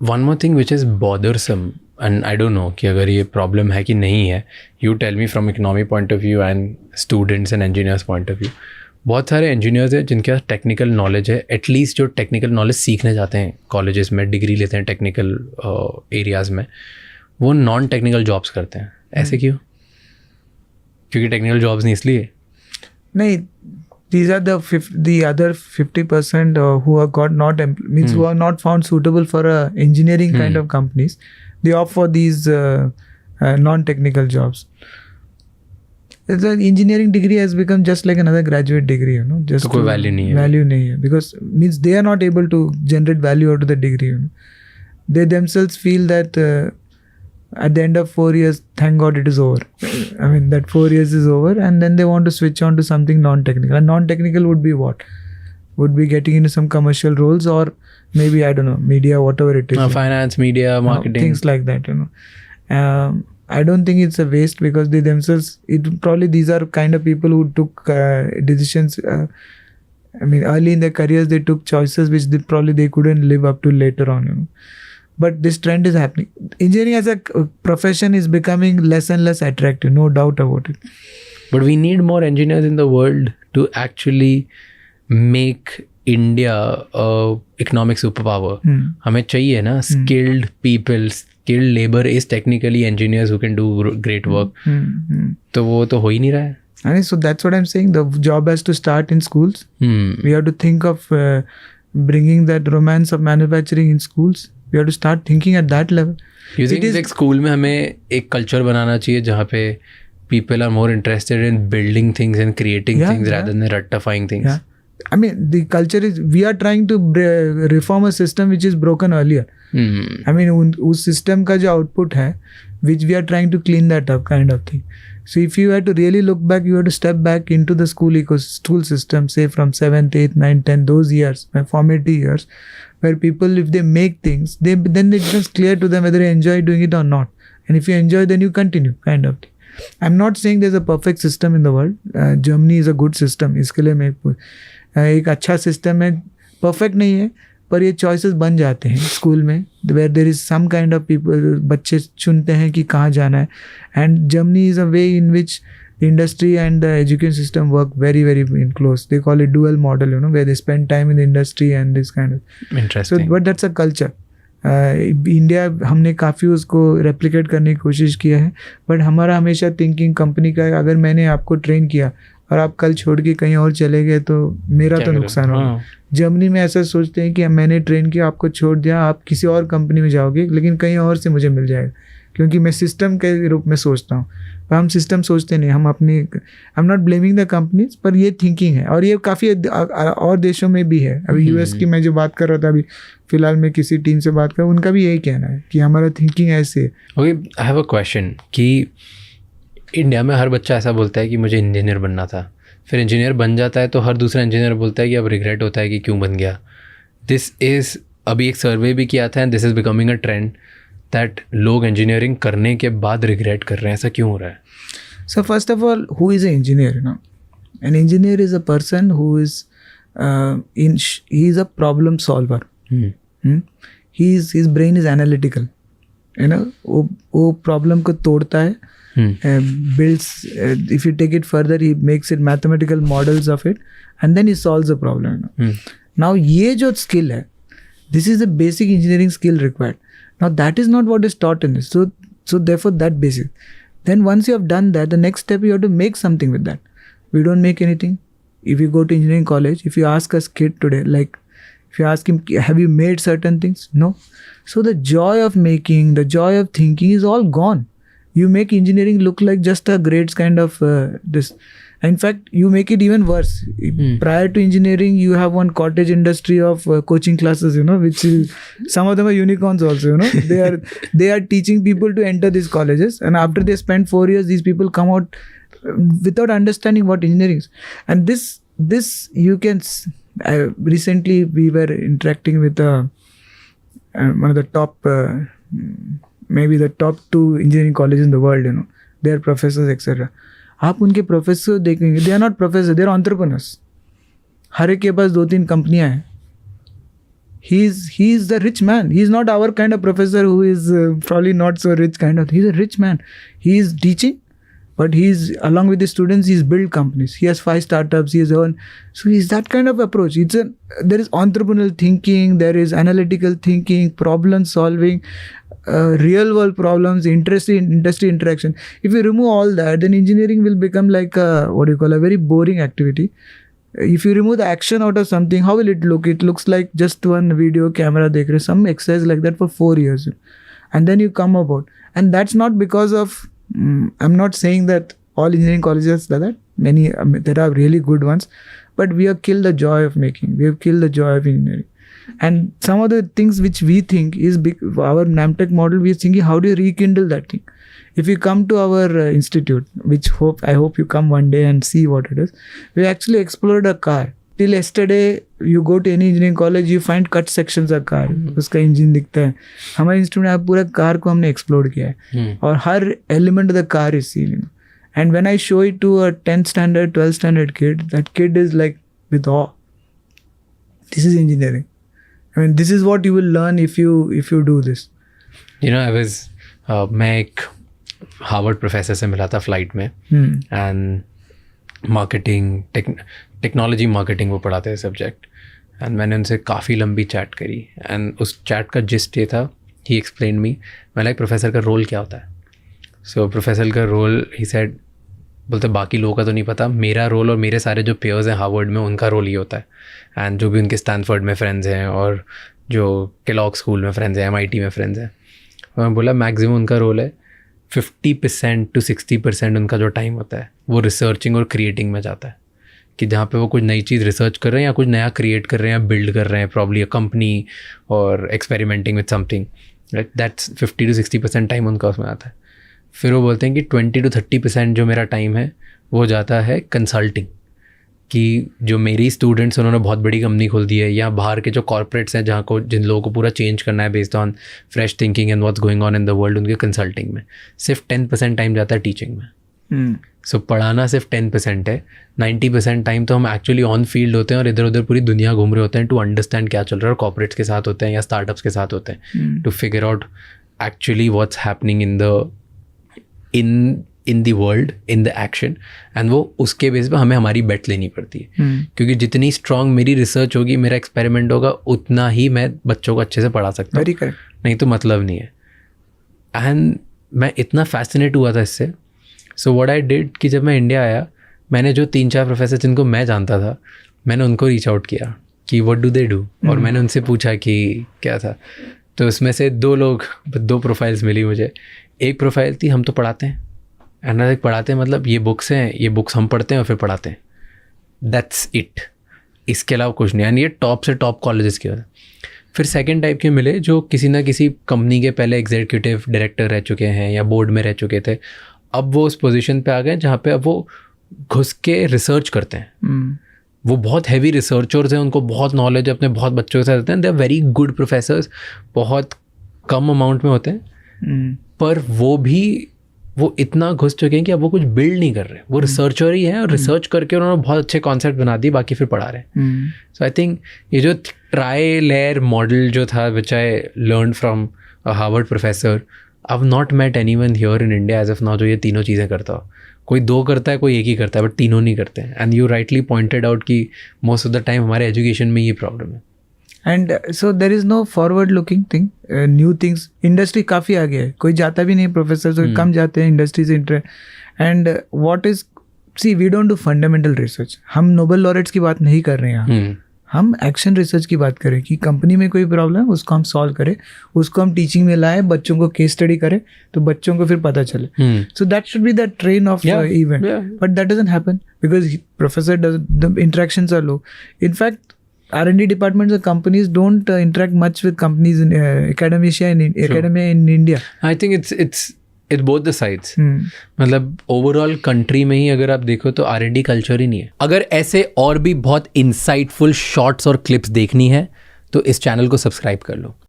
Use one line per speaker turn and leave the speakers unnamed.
One more thing which is bothersome, and I don't know कि अगर ये problem है कि नहीं है, you tell me from economy point of view and students and engineers point of view. बहुत सारे इंजीनियर्स हैं जिनके पास टेक्निकल नॉलेज है, एटलीस्ट जो टेक्निकल नॉलेज सीखने जाते हैं कॉलेजेस में, डिग्री लेते हैं टेक्निकल एरियाज़ में, वो नॉन टेक्निकल जॉब्स करते हैं. ऐसे क्यों? क्योंकि टेक्निकल जॉब्स नहीं इसलिए?
नहीं, these are the other 50% who are got not means who are not found suitable for engineering kind of companies. They opt for these non-technical jobs. The engineering degree has become just like another graduate degree, you know. Just
तो कोई value नहीं है.
Value नहीं है, because means they are not able to generate value out of the degree. You know. They themselves feel that at the end of 4 years, thank God it is over. I mean, that 4 years is over, and then they want to switch on to something non-technical. And non-technical would be what? Would be getting into some commercial roles, or maybe, I don't know, media, whatever it is.
Finance, media, marketing.
Things like that, you know. I don't think it's a waste, because they themselves, these are kind of people who took decisions. I mean, early in their careers, they took choices which they couldn't live up to later on, you know. But this trend is happening. Engineering as a profession is becoming less and less attractive, no doubt about it.
But we need more engineers in the world to actually make India a economic superpower. हमें चाहिए ना skilled people, skilled labor is technically engineers who can do great work. तो वो तो हो ही नहीं रहा है.
And so that's what I'm saying. The job has to start in schools. We have to think of bringing that romance of manufacturing in schools. We have to start thinking at that level.
You think like school में हमें एक culture बनाना चाहिए जहाँ पे people are more interested in building things and creating things rather than rectifying things?
Yeah. I mean, the culture is, we are trying to reform a system which is broken earlier. I mean, उस system का जो output है, which we are trying to clean that up kind of thing. So if you had to really look back, you have to step back into the school system, say from 7th, 8th, 9th, 10th, those years, formative years, where people, if they make things, then it becomes clear to them whether they enjoy doing it or not. And if you enjoy, then you continue, kind of thing. I'm not saying there's a perfect system in the world. Germany is a good system. इसके लिए मैं एक अच्छा system है, perfect नहीं है, पर ये चॉइसेस बन जाते हैं स्कूल में, where there is some kind of people, बच्चे चुनते हैं कि कहाँ जाना है. And Germany is a way in which the industry and the education system work very very in close. They call it dual model, you know, where they spend time in the industry and this kind of.
Interesting.
But that's a culture. India हमने काफ़ी उसको replicate करने की कोशिश किया है, but हमारा हमेशा थिंकिंग कंपनी का है, अगर मैंने आपको ट्रेन किया और आप कल छोड़ के कहीं और चले गए तो मेरा तो नुकसान होगा. जर्मनी में ऐसा सोचते हैं कि मैंने ट्रेन किया, आपको छोड़ दिया, आप किसी और कंपनी में जाओगे, लेकिन कहीं और से मुझे मिल जाएगा, क्योंकि मैं सिस्टम के रूप में सोचता हूँ. पर हम सिस्टम सोचते नहीं, हम अपनी, I am not blaming the companies, पर ये थिंकिंग है, और ये काफ़ी और देशों में भी है. अभी यूएस की मैं जो बात कर रहा था, अभी फिलहाल मैं किसी टीम से बात कर, उनका भी यही कहना है कि हमारा थिंकिंग ऐसे है.
Okay, I have a question कि इंडिया में हर बच्चा ऐसा बोलता है कि मुझे इंजीनियर बनना था, फिर इंजीनियर बन जाता है तो हर दूसरा इंजीनियर बोलता है कि अब रिग्रेट होता है कि क्यों बन गया. दिस इज़, अभी एक सर्वे भी किया था, and this is becoming a trend that लोग इंजीनियरिंग करने के बाद रिग्रेट कर रहे हैं. ऐसा क्यों हो रहा है?
So first of all, who is an engineer? You know, an engineer is a person who is he is a problem solver. His brain is analytical. You know, वो problem को तोड़ता है. Builds, if you take it further, he makes it mathematical models of it, and then he solves the problem. Now ये जो skill है, this is the basic engineering skill required. Now that is not what is taught in this. So therefore that basic. Then once you have done that, the next step you have to make something with that. We don't make anything. If you go to engineering college, if you ask a kid today, like if you ask him, have you made certain things? No. So the joy of making, the joy of thinking is all gone. You make engineering look like just a grades kind of this. In fact, you make it even worse. Prior to engineering, you have one cottage industry of coaching classes, you know, which is, some of them are unicorns also, you know. They are teaching people to enter these colleges, and after they spend 4 years, these people come out without understanding what engineering is. And this you can. Recently, we were interacting with one of the top. Maybe the top 2 engineering colleges in the world, you know, their professors, etc. आप उनके professor देखेंगे, they are not professors, they are entrepreneurs. हर एक के पास 2-3 कंपनियां हैं. he's the rich man. He's not our kind of professor who is probably not so rich kind of. He's a rich man. He is teaching, but he's along with the students, he's built companies. He has 5 startups. He has earned. So he's that kind of approach. There is entrepreneurial thinking. There is analytical thinking, problem solving, real world problems, industry interaction. If you remove all that, then engineering will become like a very boring activity. If you remove the action out of something, how will it look? It looks like just one video camera dekh rahe, some exercise like that for 4 years. And then you come about. And that's not because of, I'm not saying that all engineering colleges are that. Many, there are really good ones. But we have killed the joy of making. We have killed the joy of engineering. And some of the things which we think is big, our NAMTech model, we are thinking, how do you rekindle that thing? If you come to our institute, which I hope you come one day and see what it is, we actually explored a car. Till yesterday, you go to any engineering college, you find cut sections of car. उसका engine दिखता है. हमारे institute में पूरा car को हमने explore किया है. और हर element of the car is seen. And when I show it to a 10th standard, 12th standard kid, that kid is like with awe. This is engineering. I mean, this is what you will learn if you do this.
You know, मैं एक Harvard professor से मिला था flight में and marketing technology marketing वो पढ़ाते हैं subject and मैंने उनसे काफ़ी लंबी चैट करी एंड उस चैट का जिस्ट ये था ही एक्सप्लेन मी मैं लाइक प्रोफेसर का रोल क्या होता है. सो प्रोफेसर का रोल ही सेड बोलते बाकी लोगों का तो नहीं पता, मेरा रोल और मेरे सारे जो पेयर्स हैं हार्वर्ड में उनका रोल ये होता है एंड जो भी उनके स्टैनफोर्ड में फ्रेंड्स हैं और जो केलॉग स्कूल में फ्रेंड्स हैं, MIT में फ्रेंड्स हैं. मैं बोला मैक्सिमम उनका रोल है 50% to 60% उनका जो टाइम होता है वो रिसर्चिंग और क्रिएटिंग में जाता है कि जहाँ पे वो कुछ नई चीज़ रिसर्च कर रहे हैं या कुछ नया क्रिएट कर रहे हैं या बिल्ड कर रहे हैं, प्रॉब्ली अ कंपनी और experimenting with something. That's 50 to 60% time उनका उसमें आता है. फिर वो बोलते हैं कि 20 to 30% जो मेरा टाइम है वो जाता है कंसल्टिंग, कि जो मेरी स्टूडेंट्स उन्होंने बहुत बड़ी कंपनी खोल दी है या बाहर के जो कॉर्पोरेट्स हैं जहाँ को जिन लोगों को पूरा चेंज करना है based on fresh thinking and what's going on in the world, उनके कंसल्टिंग में सिर्फ 10% टाइम जाता है टीचिंग में. सो पढ़ाना सिर्फ 10% है. 90% टाइम तो हम एक्चुअली ऑन फील्ड होते हैं और इधर उधर पूरी दुनिया घूम रहे होते हैं टू अंडरस्टैंड क्या चल रहा है, और कॉर्पोरेट्स के साथ होते हैं या स्टार्टअप्स के साथ होते हैं to figure out actually what's happening in the world, in the action. And वो उसके बेस पे हमें हमारी बेट लेनी पड़ती है क्योंकि जितनी स्ट्रांग मेरी रिसर्च होगी, मेरा एक्सपेरिमेंट होगा, उतना ही मैं बच्चों को अच्छे से पढ़ा सकता हूँ. नहीं तो मतलब नहीं है. एंड मैं इतना फैसिनेट हुआ था इससे. सो व्हाट आई डिड कि जब मैं इंडिया आया, मैंने जो 3-4 प्रोफेसर जिनको मैं जानता था मैंने उनको रीच आउट किया कि व्हाट डू दे डू, और मैंने उनसे पूछा कि क्या था. तो उसमें से 2 प्रोफाइल्स मिली मुझे. एक प्रोफाइल थी हम तो पढ़ाते हैं, एंड पढ़ाते हैं मतलब ये बुक्स हैं, ये बुक्स हम पढ़ते हैं और फिर पढ़ाते हैं, दैट्स इट, इसके अलावा कुछ नहीं. एंड ये टॉप से टॉप कॉलेजेस के. फिर सेकंड टाइप के मिले जो किसी ना किसी कंपनी के पहले एग्जीक्यूटिव डायरेक्टर रह चुके हैं या बोर्ड में रह चुके थे, अब वो उस पोजीशन पे आ गए जहाँ पे अब वो घुस के रिसर्च करते हैं. वो बहुत हैवी रिसर्चर्स हैं, उनको बहुत नॉलेज है, अपने बहुत बच्चों के साथ रहते हैं, they are very good professors, बहुत कम अमाउंट में होते हैं. पर वो इतना घुस चुके हैं कि अब वो कुछ बिल्ड नहीं कर रहे, वो रिसर्चर ही है और रिसर्च करके उन्होंने बहुत अच्छे कॉन्सेप्ट बना दिए, बाकी फिर पढ़ा रहे हैं. सो आई थिंक ये जो ट्राई लेयर मॉडल जो था which I learn from a Harvard professor, I have not met anyone here in India as of now जो ये तीनों चीज़ें करता हो. कोई 2 करता है, कोई 1 ही करता है, बट तीनों नहीं करते हैं. And you rightly pointed out कि मोस्ट ऑफ द टाइम हमारे एजुकेशन में ये प्रॉब्लम है.
And so there is no forward looking thing, new things. Industry काफ़ी आगे है, कोई जाता भी नहीं, प्रोफेसर कम जाते हैं, इंडस्ट्री से interest. And what is see we don't do fundamental research. हम नोबेल लॉरेट्स की बात नहीं कर रहे हैं यहाँ, हम एक्शन रिसर्च की बात करें कि कंपनी में कोई प्रॉब्लम है उसको हम सॉल्व करें, उसको हम टीचिंग में लाएं, बच्चों को केस स्टडी करें तो बच्चों को फिर पता चले. So that should be the train of event, but that doesn't happen because professor the interactions are low. In fact R&D departments of companies don't interact much with companies in academia in India.
I think it's both the sides. मतलब overall country में ही अगर आप देखो तो R&D culture ही नहीं है. अगर ऐसे और भी बहुत इंसाइटफुल शॉर्ट्स और क्लिप्स देखनी है तो इस चैनल को सब्सक्राइब कर लो.